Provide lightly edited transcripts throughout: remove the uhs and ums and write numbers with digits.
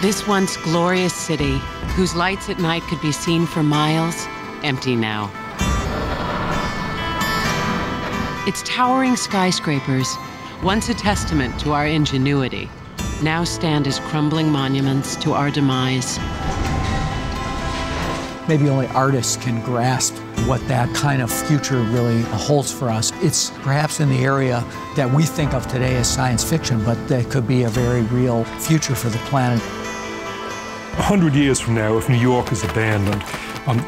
This once glorious city, whose lights at night could be seen for miles, empty now. Its towering skyscrapers, once a testament to our ingenuity, now stand as crumbling monuments to our demise. Maybe only artists can grasp what that kind of future really holds for us. It's perhaps in the area that we think of today as science fiction, but that could be a very real future for the planet. 100 years from now, if New York is abandoned,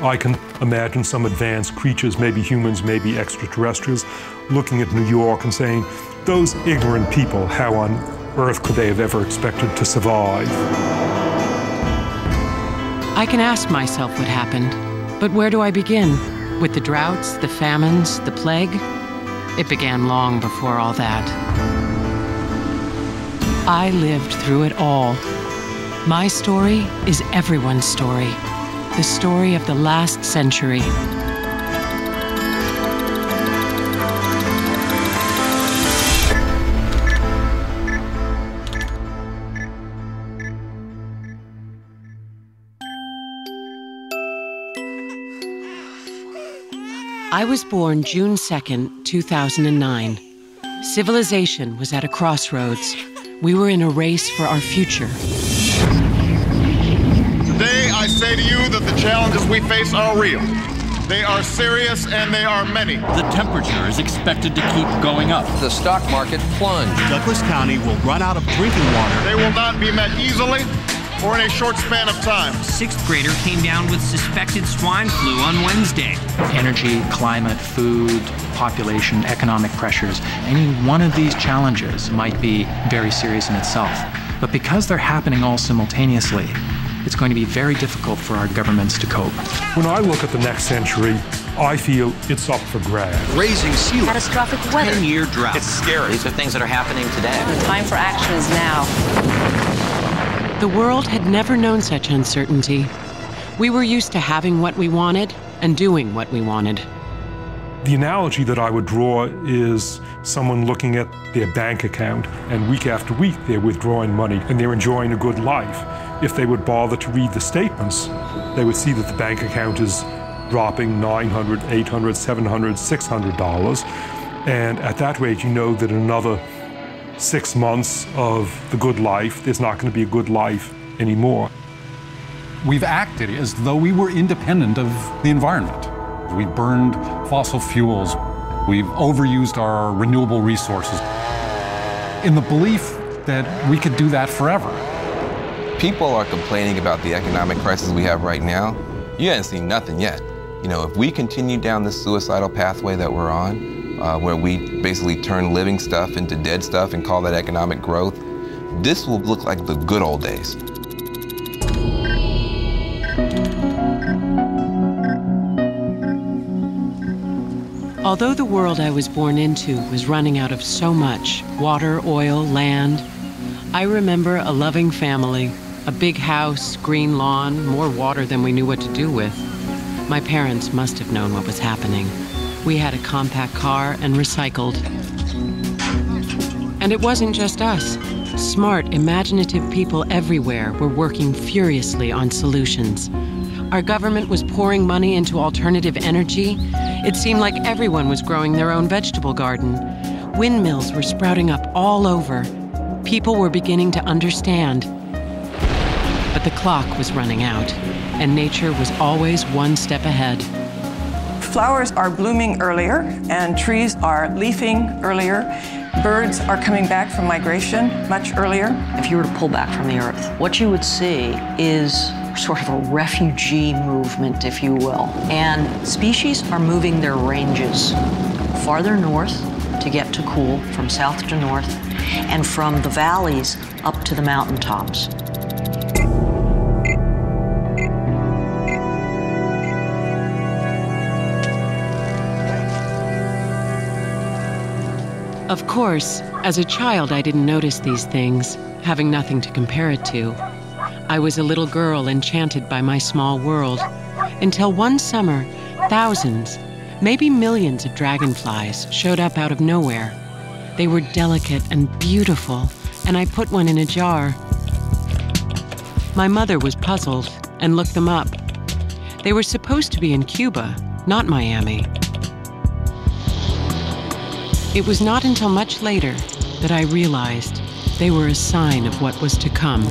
I can imagine some advanced creatures, maybe humans, maybe extraterrestrials, looking at New York and saying, those ignorant people, how on earth could they have ever expected to survive? I can ask myself what happened, but where do I begin? With the droughts, the famines, the plague? It began long before all that. I lived through it all. My story is everyone's story, the story of the last century. I was born June 2nd, 2009. Civilization was at a crossroads. We were in a race for our future. Today, I say to you that the challenges we face are real. They are serious and they are many. The temperature is expected to keep going up. The stock market plunged. Douglas County will run out of drinking water. They will not be met easily or in a short span of time. A sixth grader came down with suspected swine flu on Wednesday. Energy, climate, food, population, economic pressures. Any one of these challenges might be very serious in itself. But because they're happening all simultaneously, it's going to be very difficult for our governments to cope. When I look at the next century, I feel it's up for grabs. Raising sea level. Catastrophic weather. 10-year drought. It's scary. These are things that are happening today. The time for action is now. The world had never known such uncertainty. We were used to having what we wanted and doing what we wanted. The analogy that I would draw is someone looking at their bank account, and week after week they're withdrawing money and they're enjoying a good life. If they would bother to read the statements, they would see that the bank account is dropping $900, $800, $700, $600. And at that rate, you know that in another 6 months of the good life, there's not going to be a good life anymore. We've acted as though we were independent of the environment. We burned fossil fuels. We've overused our renewable resources in the belief that we could do that forever. People are complaining about the economic crisis we have right now. You haven't seen nothing yet. You know, if we continue down this suicidal pathway that we're on, where we basically turn living stuff into dead stuff and call that economic growth, this will look like the good old days. Although the world I was born into was running out of so much, water, oil, land, I remember a loving family, a big house, green lawn, more water than we knew what to do with. My parents must have known what was happening. We had a compact car and recycled. And it wasn't just us. Smart, imaginative people everywhere were working furiously on solutions. Our government was pouring money into alternative energy. It seemed like everyone was growing their own vegetable garden. Windmills were sprouting up all over. People were beginning to understand. But the clock was running out, and nature was always one step ahead. Flowers are blooming earlier, and trees are leafing earlier. Birds are coming back from migration much earlier. If you were to pull back from the Earth, what you would see is sort of a refugee movement, if you will. And species are moving their ranges farther north to get to cool, from south to north, and from the valleys up to the mountaintops. Of course, as a child, I didn't notice these things, having nothing to compare it to. I was a little girl enchanted by my small world, until one summer, thousands, maybe millions of dragonflies showed up out of nowhere. They were delicate and beautiful, and I put one in a jar. My mother was puzzled and looked them up. They were supposed to be in Cuba, not Miami. It was not until much later that I realized they were a sign of what was to come.